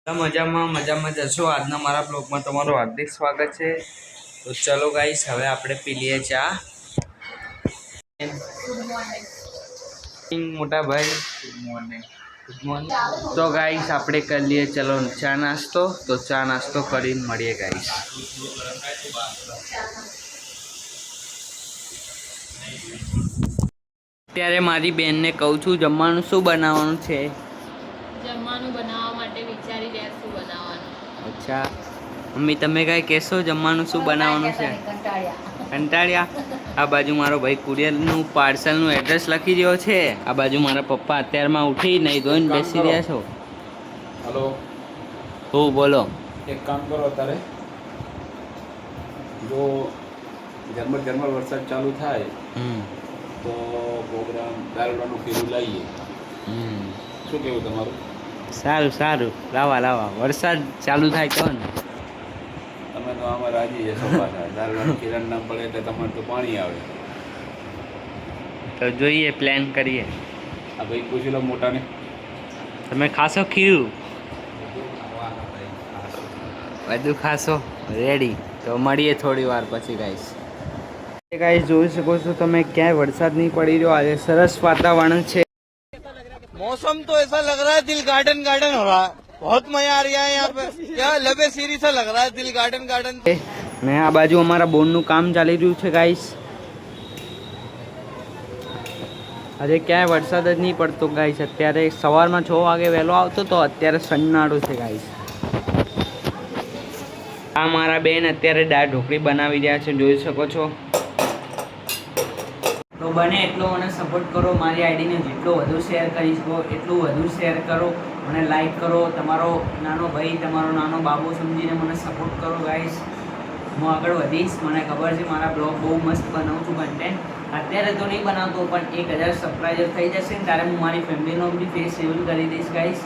મજામાં જશો। આજના મારા બ્લોગમાં તમારું હાર્દિક સ્વાગત છે। તો ચલો ગાઈસ, હવે આપણે પી લઈએ ચા। મોટા ભાઈ ગુડ મોર્નિંગ। તો ગાઈસ આપણે કરી લઈએ ચલો ચા નાસ્તો। તો ચા નાસ્તો કરીને મળીએ ગાઈસ। અત્યારે મારી બેનને કહું છું જમવાનું શું બનાવવાનું છે। જમવાનું બનાવવા માટે વિચારી રહ્યા શું બનાવવાનું। અચ્છા મમ્મી, તમે કાંઈ કહેશો જમવાનું શું બનાવવાનું છે? કંટાળ્યા? આ બાજુ મારો ભાઈ કુરિયરનું પાર્સલનું એડ્રેસ લખી રહ્યો છે। આ બાજુ મારા પપ્પા અત્યારમાં ઉઠી નહીં ધોઈને બેસી રહ્યા છો। હલો, હું બોલો। એક કામ કરો, અત્યારે જો ઝરમર વરસાદ ચાલુ થાય તો પ્રોગ્રામ દારૂવાનું ફેરું લાવીએ। શું કેવું તમારું? સારું લાવા વરસાદ ચાલુ થાય તો ને। તમે તો આમાં રાજી જશો પાછા। દારૂવાનું કિરણ ના પડે એટલે તમારે તો પાણી આવે। તો જોઈએ, પ્લાન કરીએ। આ ભાઈ પૂછી લો મોટાને। તમે ખાશો ખીરું? બધું ખાશો? રેડી। તો મળીએ થોડી વાર પછી ગાઈસ। ગાઈસ જોઈ શકો છો તમે, ક્યાંય વરસાદ નહીં પડી રહ્યો। આજે સરસ વાતાવરણ છે। मौसम तो ऐसा लग रहा है दिल गार्डन गार्डन हो रहा है। बहुत मजा आ रहा है यहाँ पे। क्या लबे सीरी सा लग रहा है दिल गार्डन गार्डन। ને આ બાજુ અમારા બોર્ડનું કામ ચાલી રહ્યું છે ગાઈસ। આજે ક્યાંય વરસાદ જ નહીં પડતો ગાઈસ। અત્યારે સવારમાં 6 વાગે વહેલો આવતો તો અત્યારે સન્નાડો છે ગાઈસ। આ મારા બેન અત્યારે દાળ ઢોકળી બનાવી રહ્યા છે, જોઈ શકો છો। તો બને એટલો મને સપોર્ટ કરો। મારી આઈડીને જેટલો વધુ શેર કરી શકો એટલું વધુ શેર કરો, મને લાઈક કરો। તમારો નાનો ભાઈ, તમારો નાનો બાબુ સમજીને મને સપોર્ટ કરો ગાઈસ। હું આગળ વધીશ। મને ખબર છે મારા બ્લોગ બહુ મસ્ત બનાવું છું કન્ટેન્ટ। અત્યારે તો નહીં બનાવતો, પણ 1000 સબસ્ક્રાઈબર થઈ જશે ને ત્યારે હું મારી ફેમિલીનો બી ફેસ રિવીલ કરી દઈશ ગાઈસ।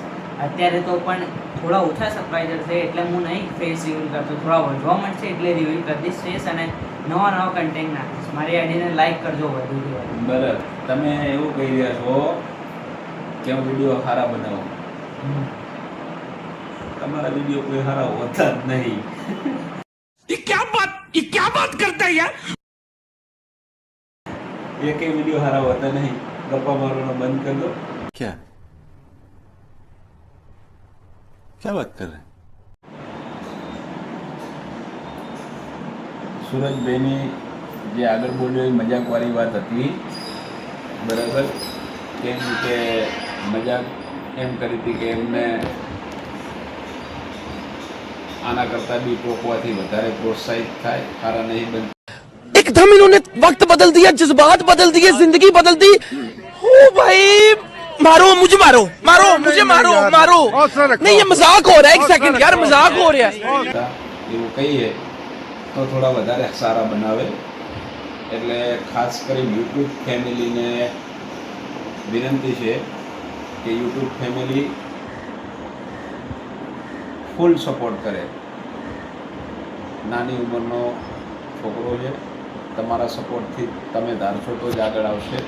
અત્યારે તો પણ થોડા ઓછા સબસ્ક્રાઈબર છે એટલે હું નહીં ફેસ રિવીલ કરતો, થોડા વધવા મળશે એટલે રિવીલ કરી દઈશ ફેસ, અને નવા કન્ટેન્ટ નાખીશ। મારી આઈડીને લાઈક કરજો વધુથી વધુ। બરાબર, તમે એવું કહી રહ્યા છો કે હું વિડીયો સારા બનાવું। તમારા વિડીયો કોઈ સારા હોતા જ નહીં। ये क्या बात करता है यार। એક વિડીયો સારા હોતા નહીં। ગપ્પા મારવાનો બંધ કરી દો। क्या क्या बात कर रहे हैं? સુરજભાઈની જે આગળ બોલ્યો એ મજાકવાળી વાત હતી, બરાબર। કેમ કે મજાક એમ કરી હતી કે એમને આના કરતાં બી ટોકવાથી વધારે પ્રોત્સાહિત થાય, સારા નહીં બનતા। एकदम इन्होंने वक्त बदल दिया, जज्बात बदल दिए, जिंदगी बदल दी। ओ भाई मारो मुझे, मारो मारो मुझे, मारो मारो। नहीं ये मजाक हो रहा है। एक सेकंड यार, मजाक हो रहा है। એવું કહીએ તો થોડા વધારે સારા બનાવે। એટલે ખાસ કરી યુટ્યુબ ફેમિલીને વિનંતી છે કે યુટ્યુબ ફેમિલી ફૂલ સપોર્ટ કરે। નાની ઉંમરનો છોકરો છે, તમારા સપોર્ટથી તમે ધારશો તો જ આગળ આવશે।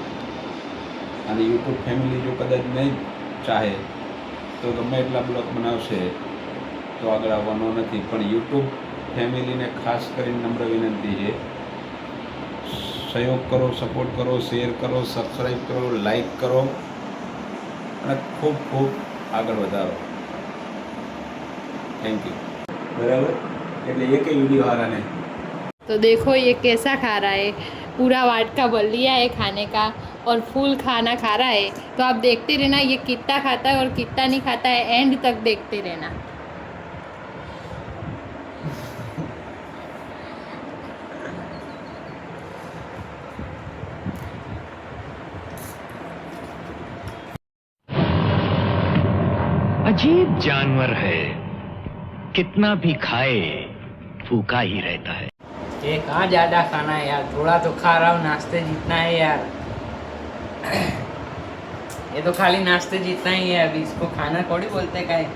અને યુટ્યુબ ફેમિલી જો કદાચ નહીં ચાહે તો ગમે એટલા બ્લોગ બનાવશે તો આગળ આવવાનો નથી। પણ યુટ્યુબ ફેમિલીને ખાસ કરીને નમ્ર વિનંતી છે, સહયોગ કરો, સપોર્ટ કરો, શેર કરો, સબસ્ક્રાઈબ કરો, લાઈક કરો અને ખૂબ ખૂબ આગળ વધારો। Thank you. બરાબર, એટલે એક વિડીયો હારા નહીં। तो देखो ये कैसा खा रहा है। पूरा वाटका भर लिया है खाने का और फुल खाना खा रहा है। तो आप देखते रहना ये कितना खाता है और कितना नहीं खाता है, एंड तक देखते रहना। अजीब जानवर है, कितना भी खाए भूखा ही रहता है। ये कहाँ ज़्यादा खाना है यार, थोड़ा तो खा रहा हूँ, नाश्ते जितना है यार। ये तो खाली नाश्ते जितना ही है, अभी इसको खाना थोड़ी बोलते कांई।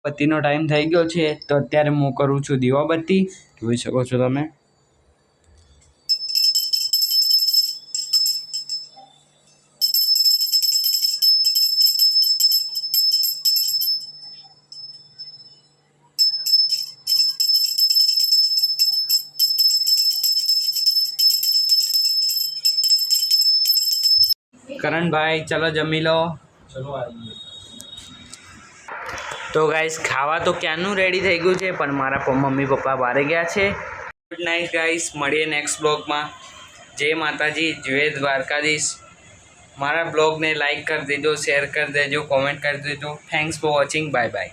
બત્તીનો ટાઈમ થઈ ગયો છે તો અત્યારે હું કરું છું દીવાબત્તી, જોઈ શકો છો તમે। કરણભાઈ ચલો જમી લો. તો ગાઈસ ખાવા તો ક્યાંનું રેડી થઈ ગયું છે, પણ મારા મમ્મી પપ્પા બહાર ગયા છે. ગુડ નાઇટ ગાઈસ, મળીએ નેક્સ્ટ બ્લોગમાં. જય માતાજી, જય દ્વારકાધીશ. મારા બ્લોગને લાઈક કરી દેજો, શેર કરી દેજો, કોમેન્ટ કરી દેજો. Thanks for watching. Bye bye.